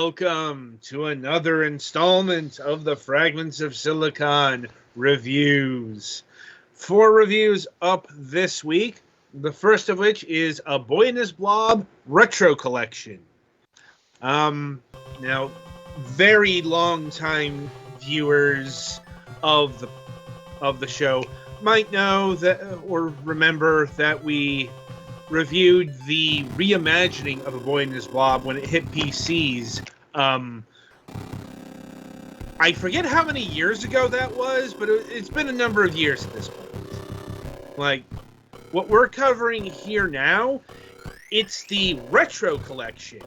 welcome to another installment of the Fragments of Silicon reviews. 4 reviews up this week, the first of which is A Boy and His Blob Retro Collection. Now, very long time viewers of the show might know that or remember that we reviewed the reimagining of A Boy and His Blob when it hit PCs. I forget how many years ago that was, but it's been a number of years at this point. Like, what we're covering here now, it's the Retro Collection.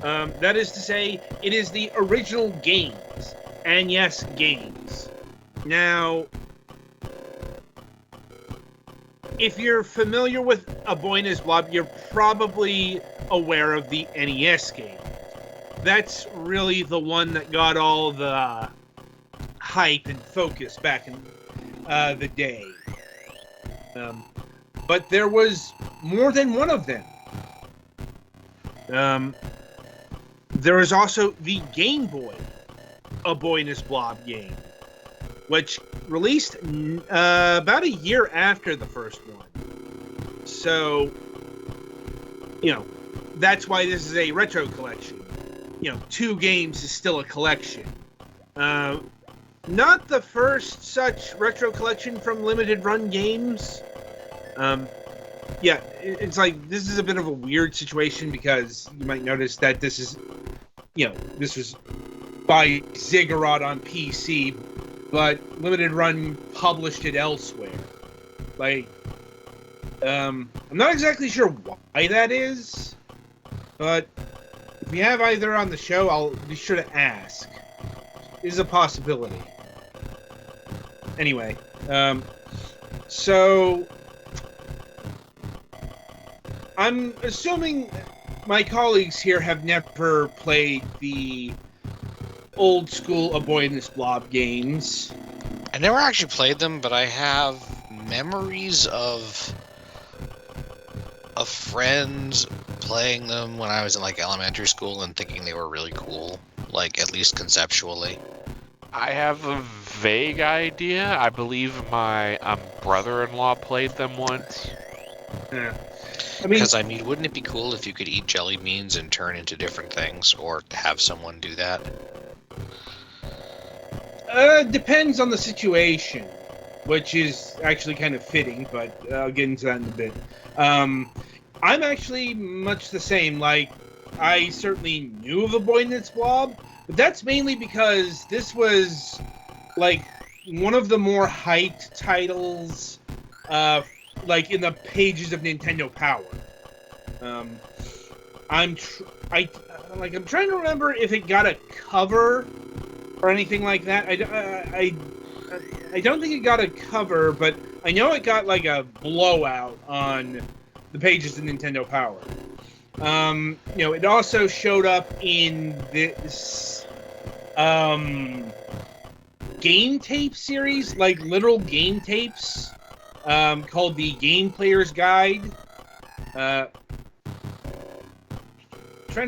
That is to say, it is the original games. And yes, games. Now, if you're familiar with A Boy and His Blob, you're probably aware of the NES game. That's really the one that got all the hype and focus back in the day. But there was more than one of them. There was also the Game Boy A Boy and His Blob game, which released about a year after the first one. So, that's why this is a retro collection. 2 games is still a collection. Not the first such retro collection from limited run games. It's like, this is a bit of a weird situation because you might notice that this is, this was by Ziggurat on PC, but Limited Run published it elsewhere. I'm not exactly sure why that is, but if you have either on the show, I'll be sure to ask. It is a possibility. Anyway, so I'm assuming my colleagues here have never played the old school A Boy and His Blob games. I never actually played them, but I have memories of a friend playing them when I was in elementary school and thinking they were really cool, at least conceptually. I have a vague idea. I believe my brother-in-law played them once. Yeah. Because, wouldn't it be cool if you could eat jelly beans and turn into different things, or have someone do that? Depends on the situation, which is actually kind of fitting, but I'll get into that in a bit. I'm actually much the same. I certainly knew of A Boy and His Blob, but that's mainly because this was, one of the more hyped titles, in the pages of Nintendo Power. I'm trying to remember if it got a cover or anything like that. I don't think it got a cover, but I know it got a blowout on the pages of Nintendo Power. It also showed up in this game tape series, literal game tapes, called the Game Player's Guide. Trying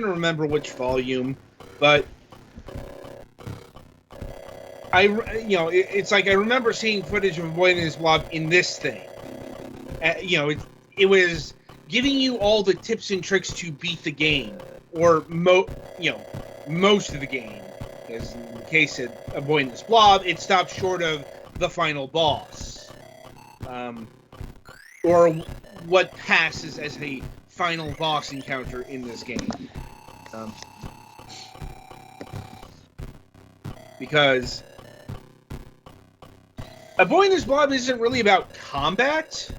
to remember which volume, but it's I remember seeing footage of A Boy and His Blob in this thing. It was giving you all the tips and tricks to beat the game, or most of the game. Because in the case of A Boy and His Blob, it stopped short of the final boss, or what passes as a final boss encounter in this game. Because A Boy and His Blob isn't really about combat,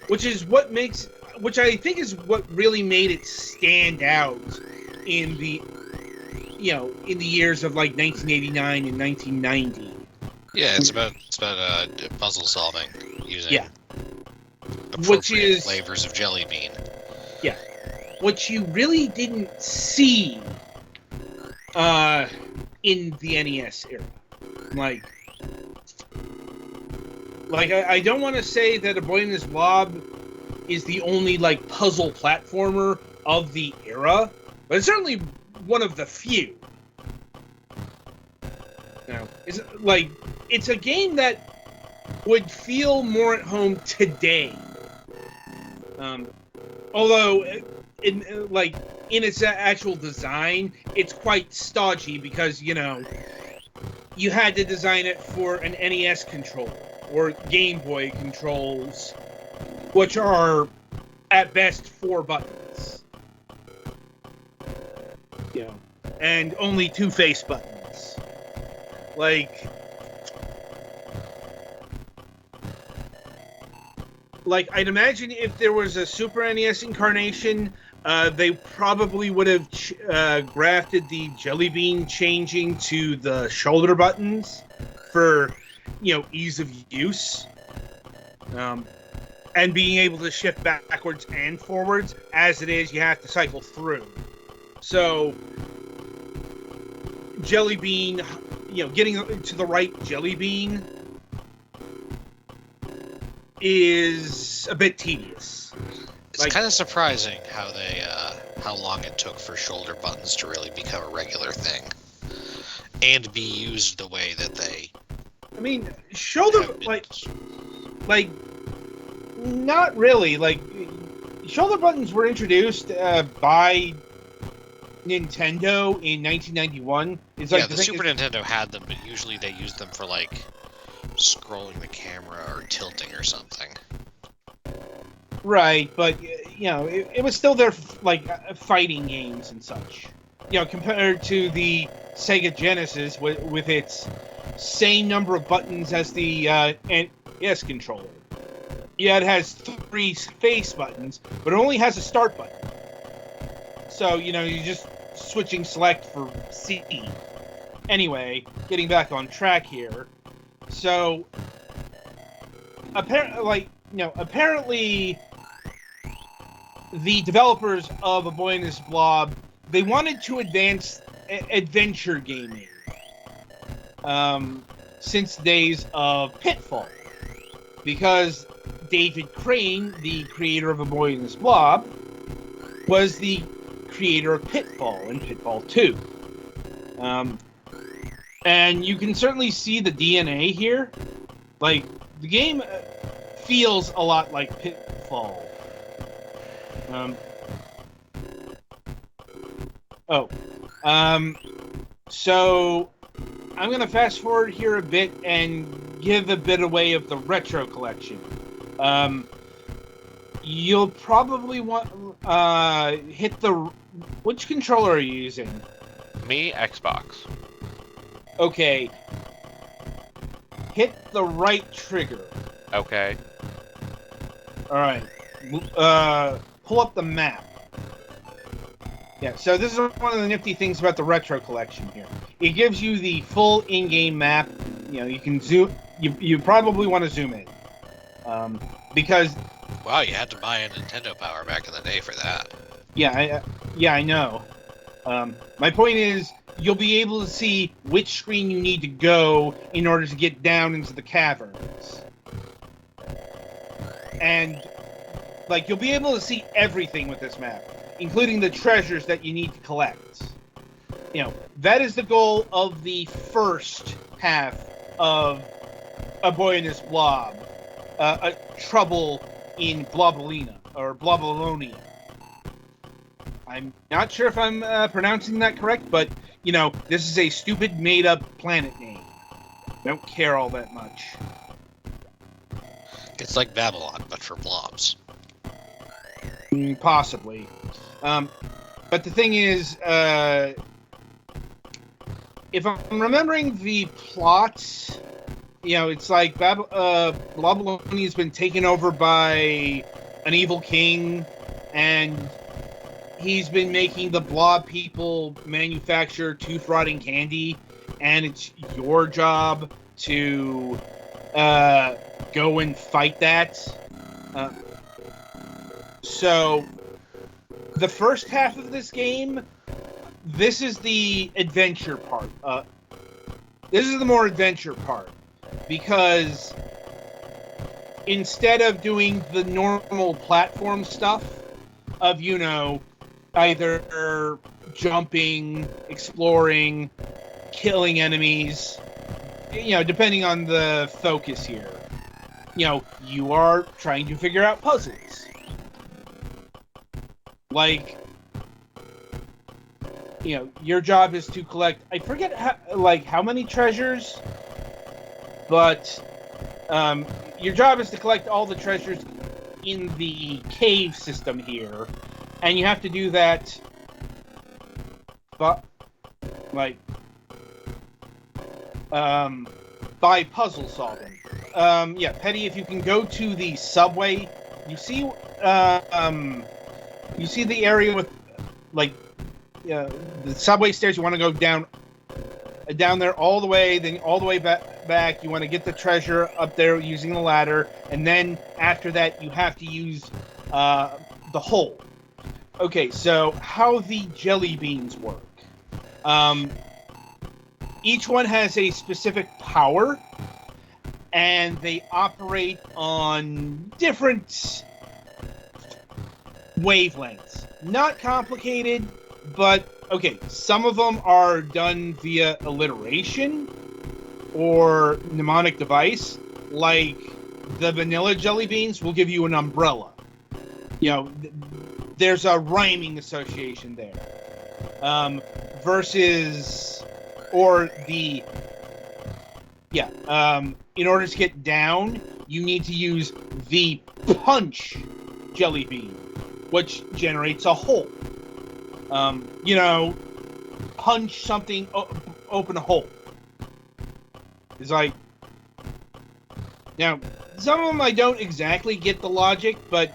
which I think is what really made it stand out in the years of 1989 and 1990. Yeah, it's about puzzle solving using appropriate flavors of jelly bean. Yeah, which you really didn't see in the NES era. I don't want to say that A Boy and His Blob is the only puzzle platformer of the era, but it certainly one of the few. It's a game that would feel more at home today. Although, in its actual design, it's quite stodgy because, you had to design it for an NES controller or Game Boy controls, which are, at best, 4 buttons. And only 2 face buttons. I'd imagine if there was a Super NES incarnation, they probably would have grafted the Jelly Bean changing to the shoulder buttons for, ease of use. And being able to shift backwards and forwards. As it is, you have to cycle through. So, Jelly Bean, getting to the right Jelly Bean is a bit tedious. It's kind of surprising how long it took for shoulder buttons to really become a regular thing and be used the way that they. I mean, shoulder not really. Shoulder buttons were introduced by Nintendo in 1991. It's the Super Nintendo had them, but usually they used them for scrolling the camera or tilting or something. Right, but it was still there for, fighting games and such. Compared to the Sega Genesis with its same number of buttons as the NES controller. Yeah, it has 3 face buttons, but it only has a start button. So, you're just switching select for C. Anyway, getting back on track here. So, apparently, the developers of A Boy and His Blob, they wanted to advance adventure gaming since the days of Pitfall. Because David Crane, the creator of A Boy and His Blob, was the creator of Pitfall and Pitfall 2. And you can certainly see the DNA here. The game feels a lot like Pitfall. So I'm going to fast forward here a bit and give a bit away of the retro collection. You'll probably want hit the... Which controller are you using? Me, Xbox. Okay. Hit the right trigger. Okay. Alright. Pull up the map. Yeah, so this is one of the nifty things about the retro collection here. It gives you the full in-game map. You can zoom... You probably want to zoom in. Because... Wow, you had to buy a Nintendo Power back in the day for that. Yeah, I know. My point is, you'll be able to see which screen you need to go in order to get down into the caverns. And, you'll be able to see everything with this map, including the treasures that you need to collect. That is the goal of the first half of A Boy and His Blob. A Trouble in Blobalina, or Blobalonia. I'm not sure if I'm pronouncing that correct, but, this is a stupid made-up planet name. Don't care all that much. It's like Babylon, but for blobs. Possibly. But the thing is, if I'm remembering the plot, it's like Blobalonia has been taken over by an evil king, and he's been making the blob people manufacture tooth-rotting candy, and it's your job to go and fight that. So, the first half of this game, this is the adventure part. This is the more adventure part. Because instead of doing the normal platform stuff of, either jumping, exploring, killing enemies. Depending on the focus here. You are trying to figure out puzzles. Like, your job is to collect, I forget how many treasures, but your job is to collect all the treasures in the cave system here, and you have to do that, but by puzzle solving. Petty, if you can go to the subway, you see the area with the subway stairs. You want to go down there all the way, then all the way back. You want to get the treasure up there using the ladder, and then after that you have to use the hole. Okay, so how the jelly beans work. Each one has a specific power, and they operate on different wavelengths. Not complicated, but okay, some of them are done via alliteration or mnemonic device, like the vanilla jelly beans will give you an umbrella. There's a rhyming association there. In order to get down, you need to use the punch jelly bean, which generates a hole. Punch something, open a hole. It's like, now, some of them I don't exactly get the logic, but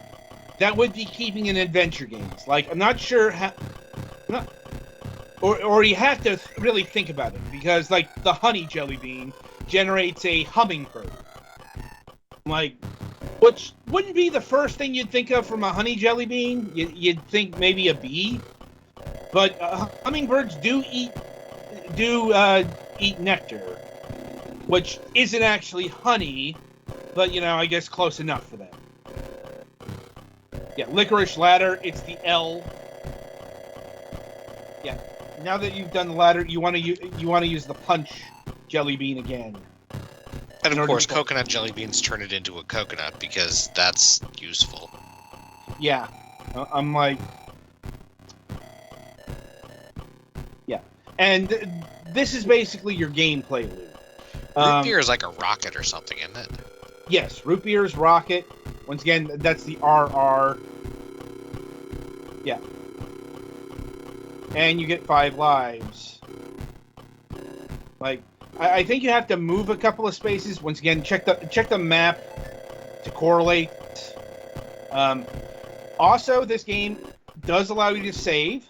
that would be keeping in adventure games. Like, I'm not sure how, or you have to really think about it, because like the honey jelly bean generates a hummingbird. Which wouldn't be the first thing you'd think of from a honey jelly bean. You'd think maybe a bee, but hummingbirds do eat nectar, which isn't actually honey, but I guess close enough for them. Yeah, licorice ladder. It's the L. Yeah. Now that you've done the ladder, you want to use the punch jelly bean again. And of course, coconut jelly beans turn it into a coconut because that's useful. Yeah. I'm like... Yeah. And this is basically your gameplay loop. Root beer is like a rocket or something, isn't it? Yes, root beer's rocket. Once again, that's the RR. Yeah. And you get 5 lives. I think you have to move a couple of spaces. Once again, check the map to correlate. Also, this game does allow you to save.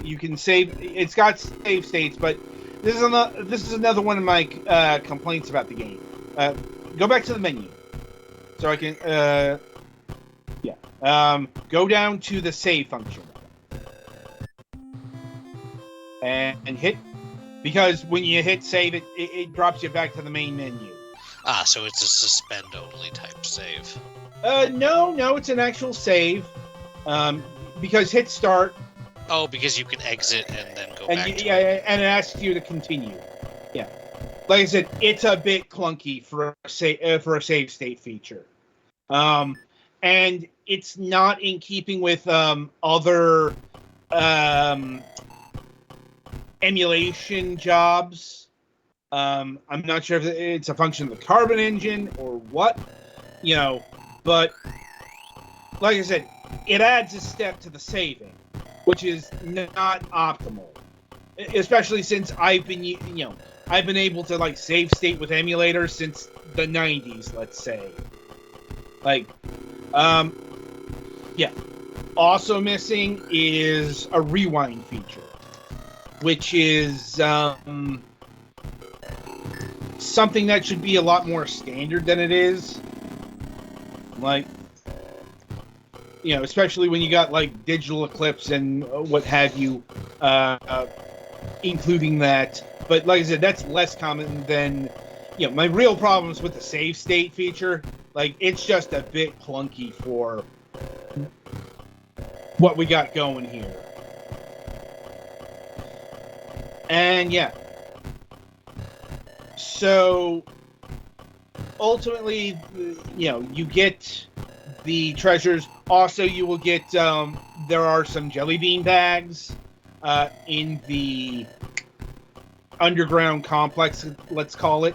You can save. It's got save states, but this is another one of my complaints about the game. Go back to the menu, so I can. Go down to the save function and hit. Because when you hit save, it drops you back to the main menu. Ah, so it's a suspend-only type save. No, it's an actual save. Because hit start. Oh, because you can exit and then go back to it. And it asks you to continue. Yeah. Like I said, it's a bit clunky for a save state feature. And it's not in keeping with other emulation jobs. I'm not sure if it's a function of the Carbon engine or what, but like I said, it adds a step to the saving, which is not optimal, especially since I've been able to save state with emulators since the 90s, let's say. Also missing is a rewind feature, which is something that should be a lot more standard than it is. Especially when you got Digital Eclipse and what have you, including that. But like I said, that's less common than, my real problems with the save state feature. It's just a bit clunky for what we got going here. And yeah. So ultimately, you get the treasures. Also, you will get, there are some jelly bean bags in the underground complex, let's call it.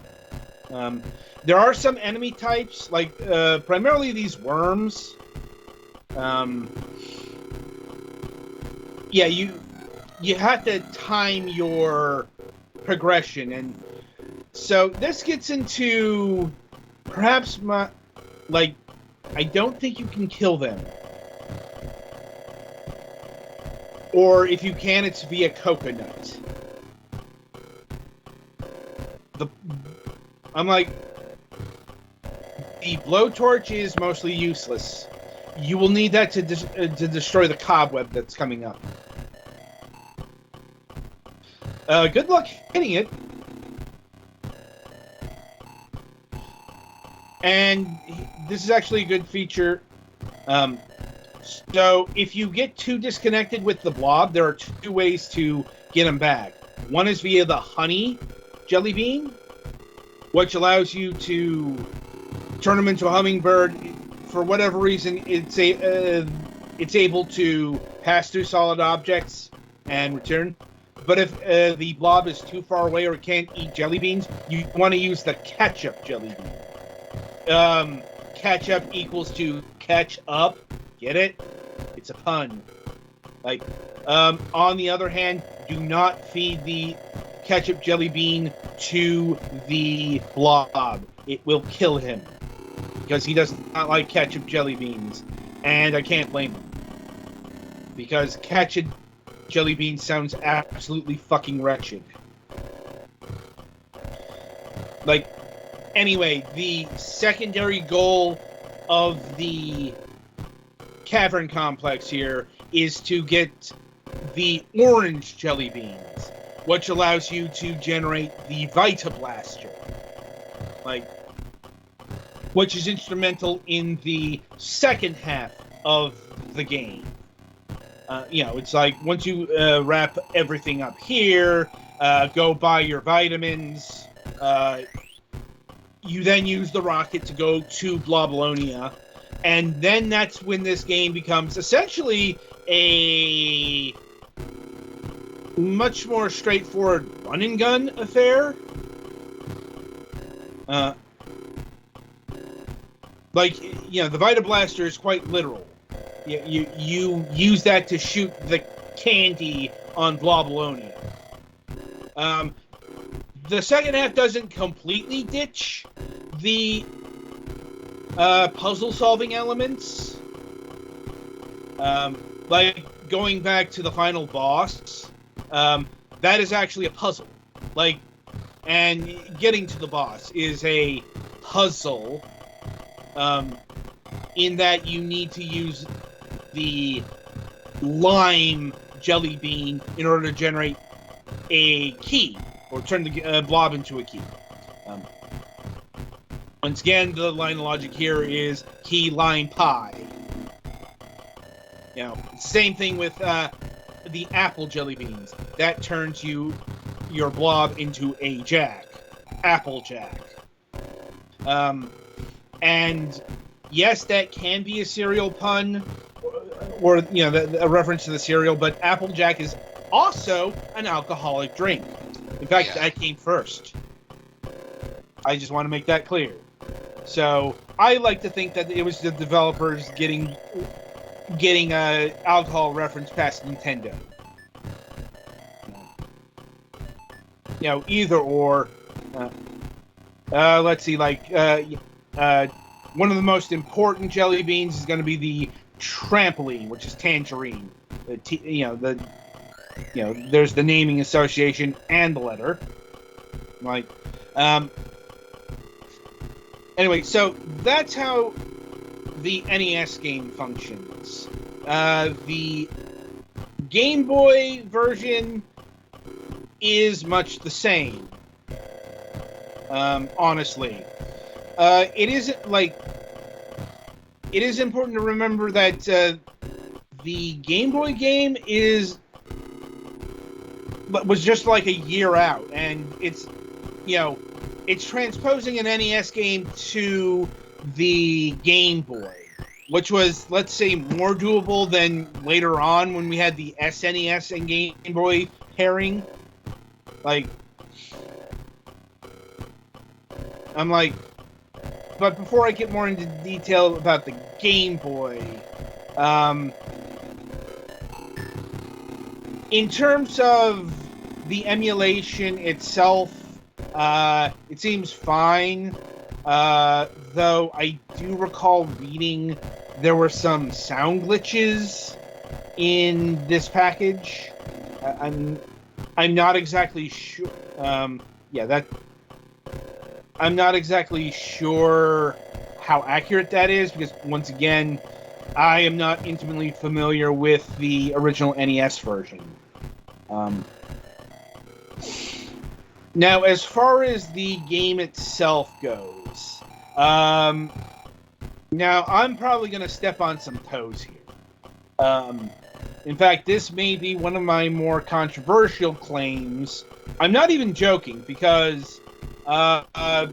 There are some enemy types, like primarily these worms. Yeah, you have to time your progression, and so this gets into perhaps I don't think you can kill them, or if you can, it's via coconut. I'm like, the blowtorch is mostly useless. You will need that to destroy the cobweb that's coming up. Good luck hitting it. And this is actually a good feature. So if you get too disconnected with the blob, there are two ways to get them back. One is via the honey jelly bean, which allows you to turn them into a hummingbird. For whatever reason, it's able to pass through solid objects and return. But if the blob is too far away or can't eat jelly beans, you want to use the ketchup jelly bean. Ketchup equals to catch up. Get it? It's a pun. On the other hand, do not feed the ketchup jelly bean to the blob. It will kill him, because he does not like ketchup jelly beans, and I can't blame him, because ketchup jelly bean sounds absolutely fucking wretched. Anyway, the secondary goal of the cavern complex here is to get the orange jelly beans, which allows you to generate the Vita Blaster, which is instrumental in the second half of the game. It's like once you wrap everything up here, go buy your vitamins, you then use the rocket to go to Bloblonia, and then that's when this game becomes essentially a much more straightforward run and gun affair. The Vita Blaster is quite literal. You use that to shoot the candy on Bloblonia. The second half doesn't completely ditch the puzzle-solving elements. Going back to the final boss, that is actually a puzzle. And getting to the boss is a puzzle, in that you need to use the lime jelly bean in order to generate a key, or turn the blob into a key. Once again, the line of logic here is key, lime, pie. Same thing with the apple jelly beans. That turns your blob into a jack. Applejack. And yes, that can be a cereal pun, or a reference to the cereal, but Applejack is also an alcoholic drink. In fact, that came first. I just want to make that clear. So I like to think that it was the developers getting a alcohol reference past Nintendo. Either or. Let's see. One of the most important jelly beans is going to be the trampoline, which is tangerine. There's the naming association and the letter. Anyway, so that's how the NES game functions. The Game Boy version is much the same. Honestly. It is important to remember that the Game Boy game is was just like a year out, and it's it's transposing an NES game to the Game Boy, which was, let's say, more doable than later on when we had the SNES and Game Boy pairing. Like, I'm like, but before I get more into detail about the Game Boy, in terms of the emulation itself, it seems fine. Though I do recall reading there were some sound glitches in this package. I'm not exactly sure. I'm not exactly sure how accurate that is, because once again, I am not intimately familiar with the original NES version. Now, as far as the game itself goes, now I'm probably going to step on some toes here. In fact, this may be one of my more controversial claims. I'm not even joking, because A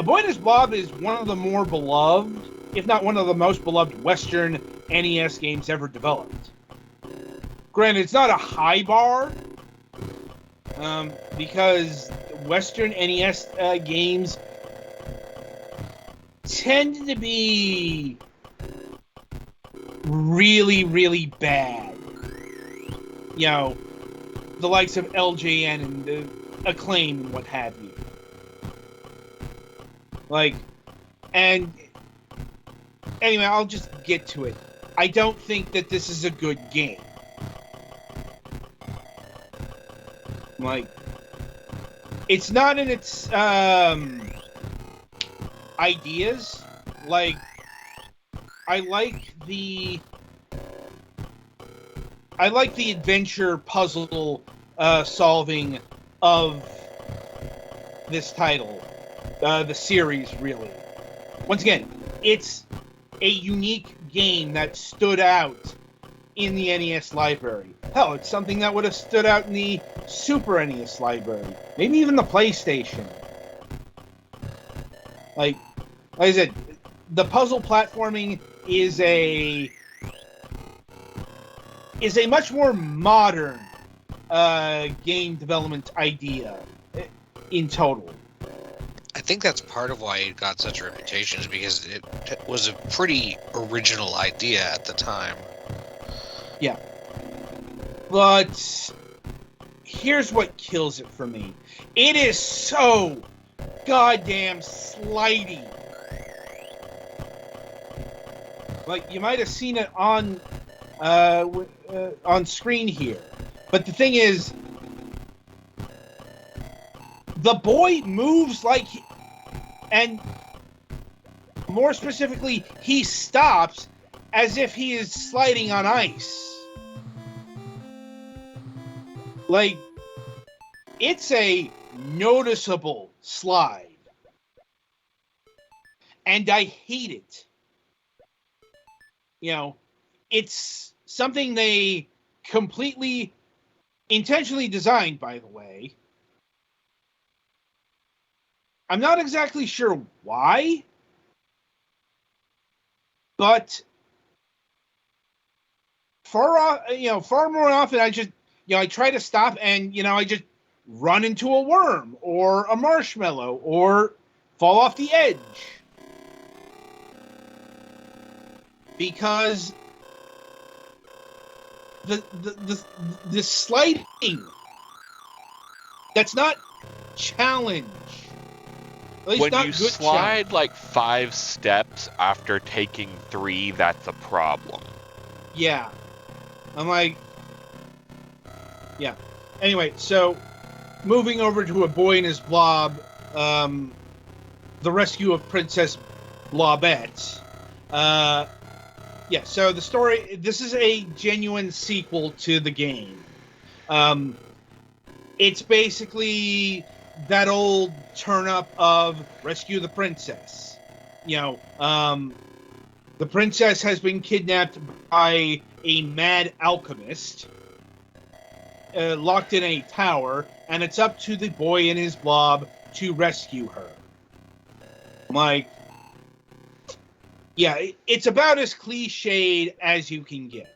Boy and His Blob is one of the more beloved, if not one of the most beloved, Western NES games ever developed. Granted, it's not a high bar, because Western NES games tend to be really, really bad. The likes of LJN and Acclaim and what have you. And anyway, I'll just get to it. I don't think that this is a good game. It's not in its ideas. I like the adventure puzzle solving of this title, the series, really. Once again, it's a unique game that stood out in the NES library. Hell, it's something that would have stood out in the Super NES library, maybe even the PlayStation. Like I said, the puzzle platforming is a much more modern game development idea in total. I think that's part of why it got such a reputation, is because it was a pretty original idea at the time. Yeah. But here's what kills it for me. It is so goddamn slidey. You might have seen it on screen here. But the thing is, the boy moves and more specifically, he stops as if he is sliding on ice. It's a noticeable slide. And I hate it. It's something they completely intentionally designed, by the way. I'm not exactly sure why, but far more often I try to stop and I just run into a worm or a marshmallow or fall off the edge, because the sliding, that's not challenge. When you slide challenge. 5 steps after taking 3, that's a problem. Yeah. I'm yeah. Anyway, so moving over to A Boy and His Blob, the rescue of Princess Blobette. So the story, this is a genuine sequel to the game. It's basically that old turn-up of rescue the princess. The princess has been kidnapped by a mad alchemist locked in a tower, and it's up to the boy and his blob to rescue her. Like, yeah, it's about as cliched as you can get.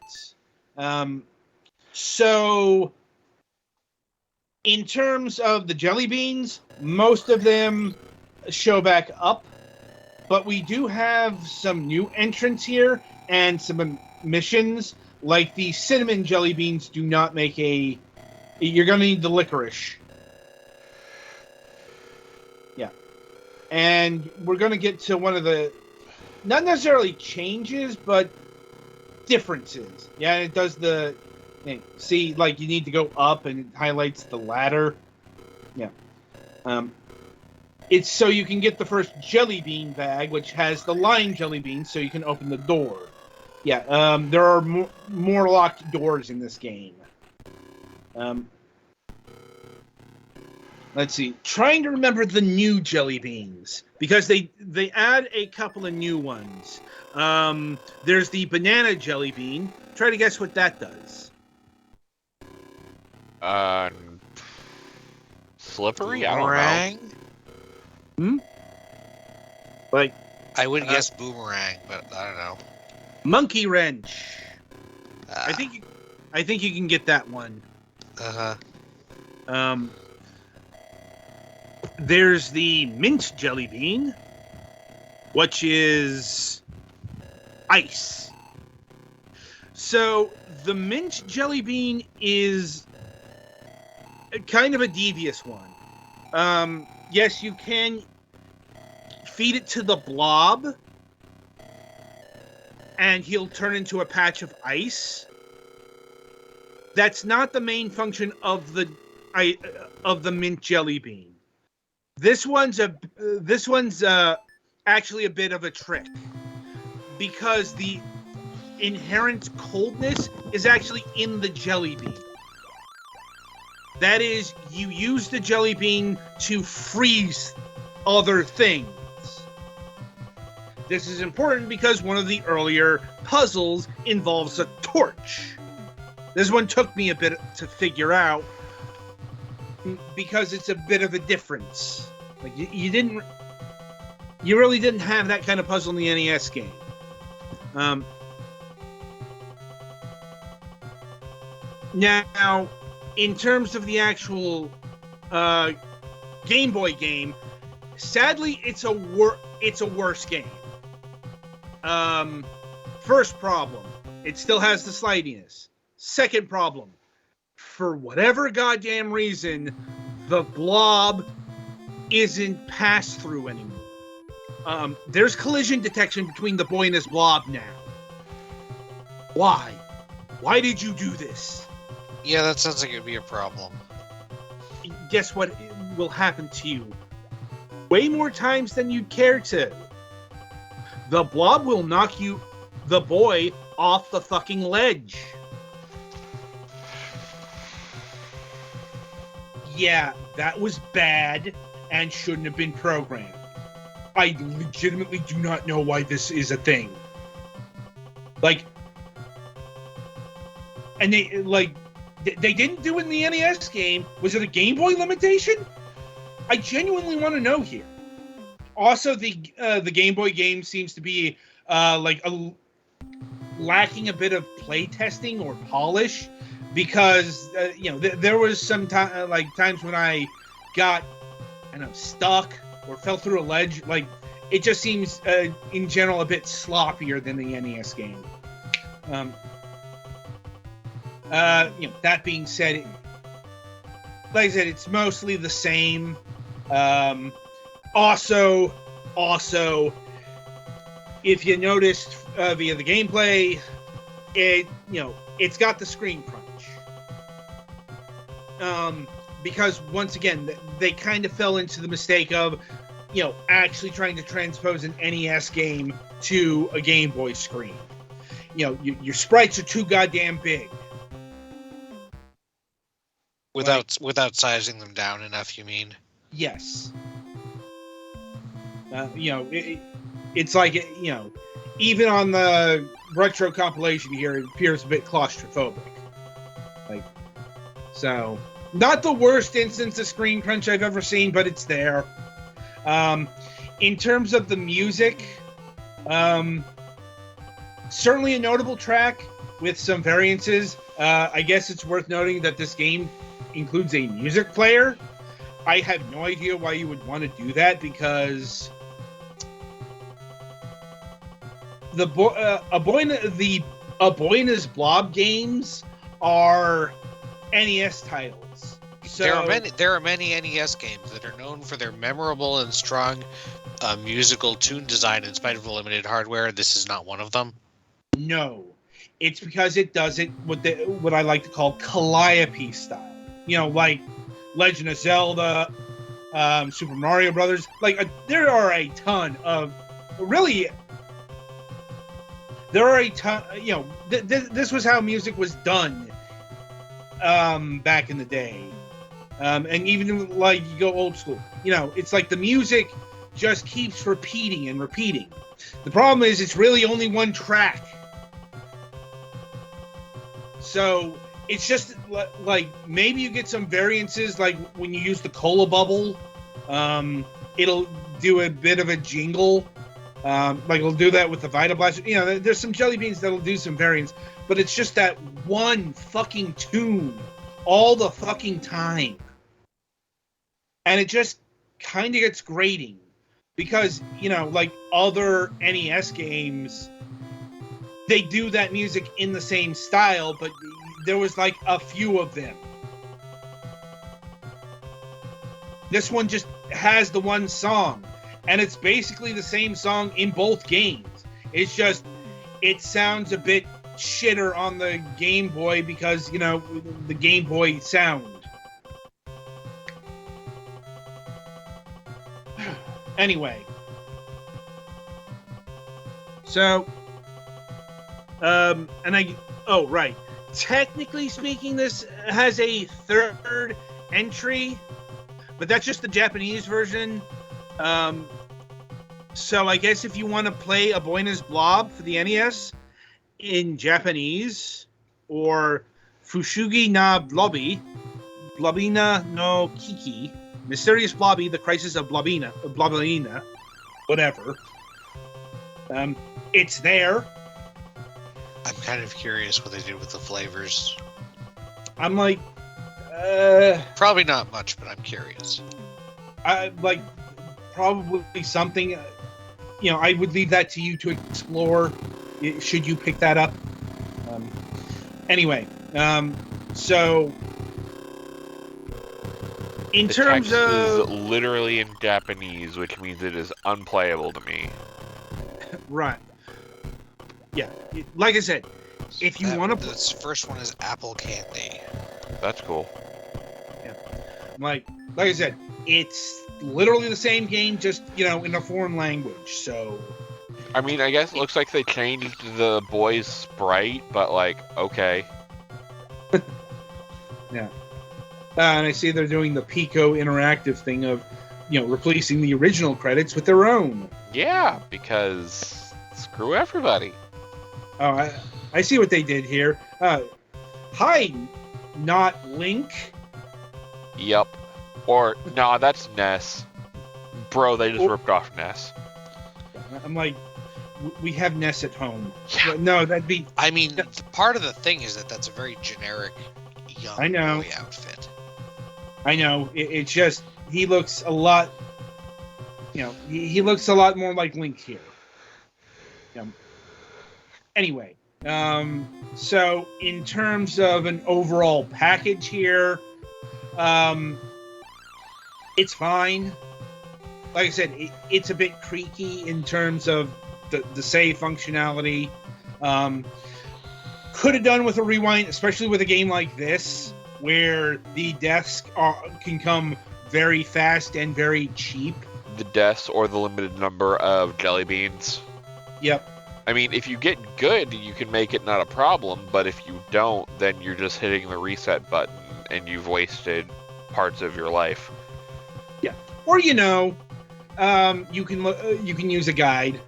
So, in terms of the jelly beans, most of them show back up, but we do have some new entrants here and some missions. Like the cinnamon jelly beans do not make a... You're going to need the licorice. Yeah. And we're going to get to one of the... Not necessarily changes, but differences. Yeah, it does the... See, like, you need to go up, and it highlights the ladder. Yeah. It's so you can get the first jelly bean bag, which has the lime jelly beans, so you can open the door. Yeah, there are more locked doors in this game. Let's see. Trying to remember the new jelly beans, because they add a couple of new ones. There's the banana jelly bean. Try to guess what that does. Slippery? I don't Boomerang? know. Like, I would guess boomerang, but I don't know. Monkey wrench. I think you can get that one. There's the mint jelly bean, which is ice. So the mint jelly bean is kind of a devious one. Yes, you can feed it to the blob, and he'll turn into a patch of ice. That's not the main function of the mint jelly bean. This one's actually a bit of a trick, because the inherent coldness is actually in the jelly bean. That is, you use the jelly bean to freeze other things. This is important because one of the earlier puzzles involves a torch. This one took me a bit to figure out, because it's a bit of a difference. Like, you really didn't have that kind of puzzle in the NES game. Now, in terms of the actual Game Boy game, sadly, it's a worse game. First problem, it still has the slidiness. Second problem, for whatever goddamn reason, the blob isn't pass-through anymore. There's collision detection between the boy and his blob now. Why? Why did you do this? Yeah, that sounds like it'd be a problem. Guess what will happen to you? Way more times than you'd care to. The blob will knock the boy, off the fucking ledge. Yeah, that was bad and shouldn't have been programmed. I legitimately do not know why this is a thing. Like, and they didn't do it in the NES game. Was it a Game Boy limitation? I genuinely want to know here. Also, the Game Boy game seems to be lacking a bit of play testing or polish, because there was some times when I got stuck or fell through a ledge. Like, it just seems in general a bit sloppier than the NES game. That being said, like I said, it's mostly the same. Also, if you noticed via the gameplay, it's got the screen crunch. Because once again, they kind of fell into the mistake of, actually trying to transpose an NES game to a Game Boy screen. Your sprites are too goddamn big. Without sizing them down enough, you mean? Yes. It's like, even on the retro compilation here, it appears a bit claustrophobic. Like, So, not the worst instance of screen crunch I've ever seen, but it's there. In terms of the music, certainly a notable track with some variances. I guess it's worth noting that this game includes a music player. I have no idea why you would want to do that, because the Aboyna's Blob games are NES titles. So there are many NES games that are known for their memorable and strong musical tune design in spite of the limited hardware. This is not one of them. No, it's because it does it with what I like to call Calliope style. You know, like Legend of Zelda, Super Mario Brothers. Like there are a ton of really. There are a ton. You know, this was how music was done back in the day, and even like you go old school. You know, it's like the music just keeps repeating and repeating. The problem is it's really only one track. So it's just like maybe you get some variances, like when you use the cola bubble, it'll do a bit of a jingle. Like it'll do that with the Vita Blast. You know, there's some jelly beans that'll do some variants, but it's just that one fucking tune all the fucking time. And it just kind of gets grating. Because, you know, like other NES games, they do that music in the same style, but there was like a few of them. This one just has the one song, and it's basically the same song in both games. It's just, it sounds a bit shitter on the Game Boy because, you know, the Game Boy sound. Anyway, so, right. Technically speaking, this has a third entry, but that's just the Japanese version. So I guess if you want to play Aboyna's Blob for the NES in Japanese, or Fushugi na Blobby, Blobina no Kiki, Mysterious Blobby, The Crisis of Blobina, whatever. It's there. I'm kind of curious what they did with the flavors. I'm like, probably not much, but I'm curious. Like, probably something. You know, I would leave that to you to explore. Should you pick that up? Anyway, so. In terms of, is literally in Japanese, which means it is unplayable to me. Right. Yeah. Like I said, if you want to... This first one is Apple Candy. That's cool. Yeah. Like I said, it's literally the same game, just, you know, in a foreign language, so... I mean, I guess it looks like they changed the boy's sprite, but, like, okay. Yeah. And I see they're doing the Pico interactive thing of, you know, replacing the original credits with their own. Yeah, because screw everybody. Oh, I see what they did here. Hi, not Link. Yep. Or, nah, that's Ness. Bro, they just ripped off Ness. I'm like, we have Ness at home. Yeah. No, that'd be... I mean, part of the thing is that that's a very generic young boy outfit. I know. It's just, he looks a lot, you know, he looks a lot more like Link here. Anyway, so in terms of an overall package here, it's fine. Like I said, it's a bit creaky in terms of the save functionality. Could have done with a rewind, especially with a game like this, where the deaths can come very fast and very cheap. The deaths or the limited number of jelly beans. Yep. I mean, if you get good, you can make it not a problem, but if you don't, then you're just hitting the reset button and you've wasted parts of your life. Yeah. Or, you know, you can use a guide.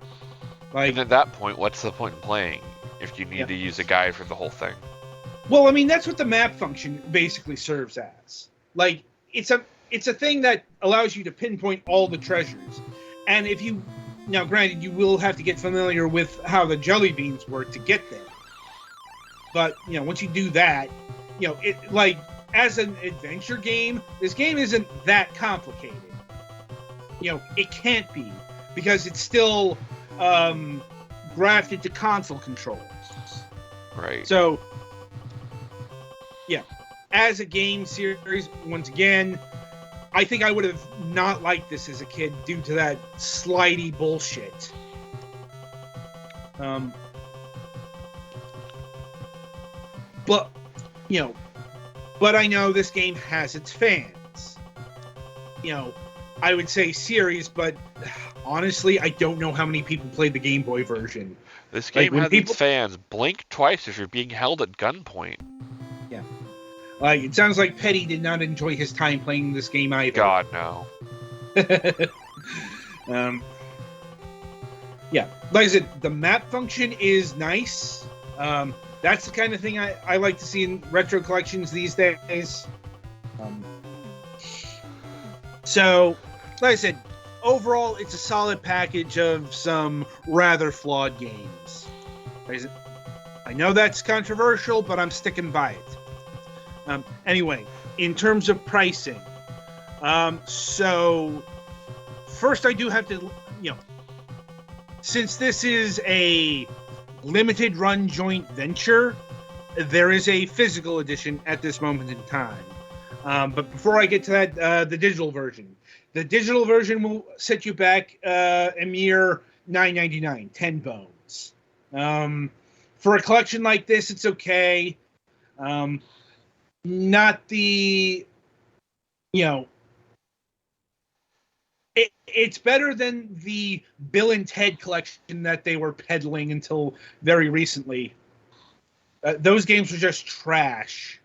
Like, and at that point, what's the point in playing if you need to use a guide for the whole thing? Well, I mean, that's what the map function basically serves as. Like, it's a thing that allows you to pinpoint all the treasures. And if you, now granted, you will have to get familiar with how the jelly beans work to get there. But, once you do that, it, like, as an adventure game, this game isn't that complicated. It can't be, because it's still grafted to console controls. Right. So, yeah, as a game series, once again, I think I would have not liked this as a kid due to that slidey bullshit. But, but I know this game has its fans. I would say series, but honestly, I don't know how many people played the Game Boy version. This game has its fans. Blink twice if you're being held at gunpoint. Yeah. It sounds like Petty did not enjoy his time playing this game either. God, no. Yeah. Like I said, the map function is nice. That's the kind of thing I like to see in retro collections these days. So, like I said, overall, it's a solid package of some rather flawed games. I know that's controversial, but I'm sticking by it. Anyway, in terms of pricing, so first I do have to, since this is a limited run joint venture, there is a physical edition at this moment in time. But before I get to that, the digital version. The digital version will set you back a mere $9.99, 10 bones. For a collection like this, it's okay. Not the, it's better than the Bill and Ted collection that they were peddling until very recently. Those games were just trash.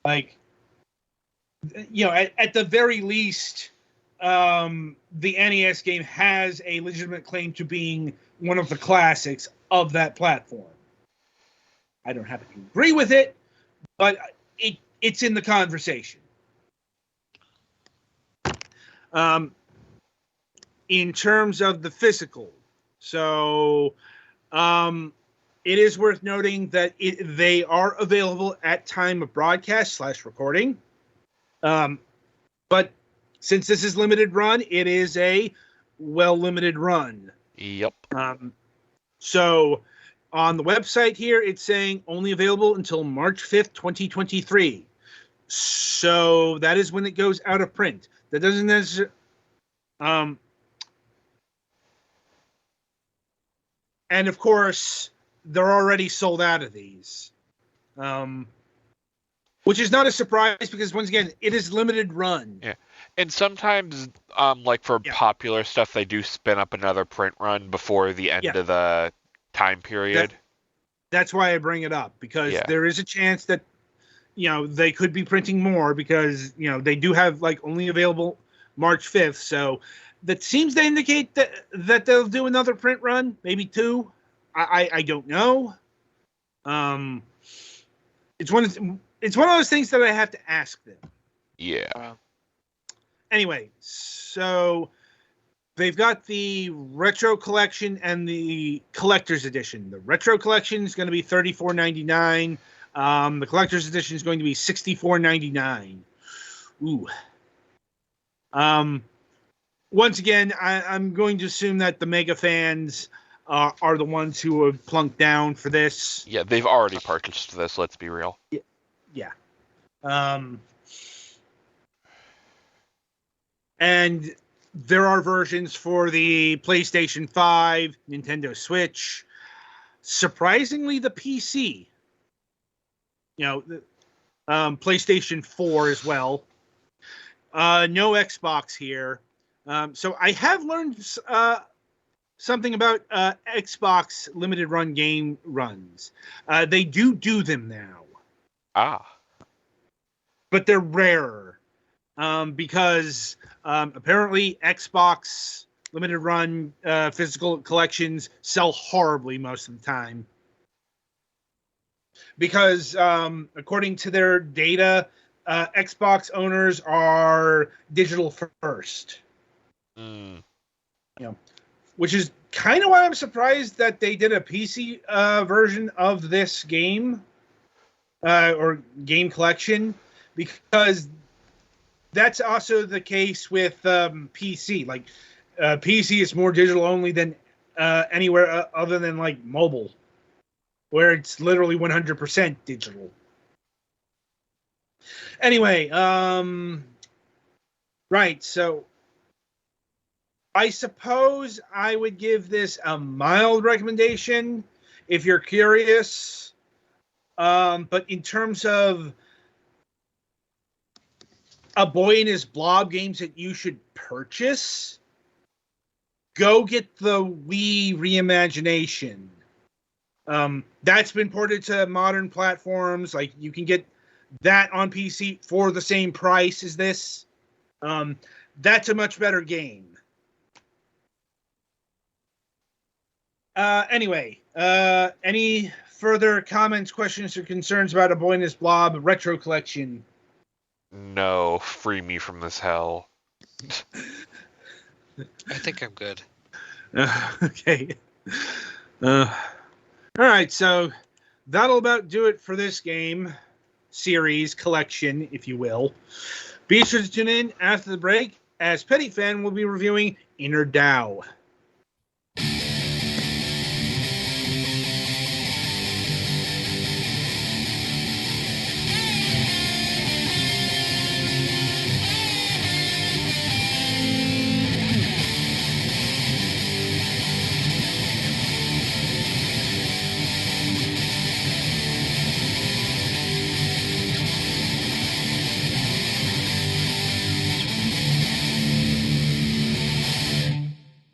Like, at the very least, the NES game has a legitimate claim to being one of the classics of that platform. I don't happen to agree with it, but it's in the conversation. In terms of the physical, so it is worth noting that they are available at time of broadcast / recording. But since this is limited run, it is a limited run. Yep. So on the website here, it's saying only available until March 5th, 2023. So that is when it goes out of print. That doesn't necessarily, and of course, they're already sold out of these. Which is not a surprise because, once again, it is limited run. Yeah. And sometimes, like for popular stuff, they do spin up another print run before the end of the time period. That's why I bring it up, because there is a chance that, they could be printing more because, they do have, only available March 5th. So that seems to indicate that they'll do another print run, maybe 2. I don't know. It's one of those things that I have to ask them. Yeah. Anyway, so they've got the retro collection and the collector's edition. The retro collection is going to be $34.99. The collector's edition is going to be $64.99. Ooh. Once again, I'm going to assume that the mega fans are the ones who have plunked down for this. Yeah, they've already purchased this, let's be real. Yeah. And there are versions for the PlayStation 5, Nintendo Switch, surprisingly the PC. PlayStation 4 as well. No Xbox here. So I have learned something about Xbox limited run game runs. They do them now. But they're rarer. Because apparently Xbox limited run physical collections sell horribly most of the time. because according to their data, Xbox owners are digital first. Mm. Which is kind of why I'm surprised that they did a PC version of this game or game collection, because that's also the case with PC. Like PC is more digital only than anywhere other than like mobile, where it's literally 100% digital. Anyway, right, so I suppose I would give this a mild recommendation if you're curious. But in terms of a Boy and His Blob games that you should purchase, go get the Wii reimagination. That's been ported to modern platforms. Like, you can get that on PC for the same price as this. That's a much better game. Anyway, any further comments, questions, or concerns about A Boy and His Blob Retro Collection? No, free me from this hell. I think I'm good. Okay. All right, so that'll about do it for this game series collection, if you will. Be sure to tune in after the break, as Petty Fan will be reviewing Inner Dow.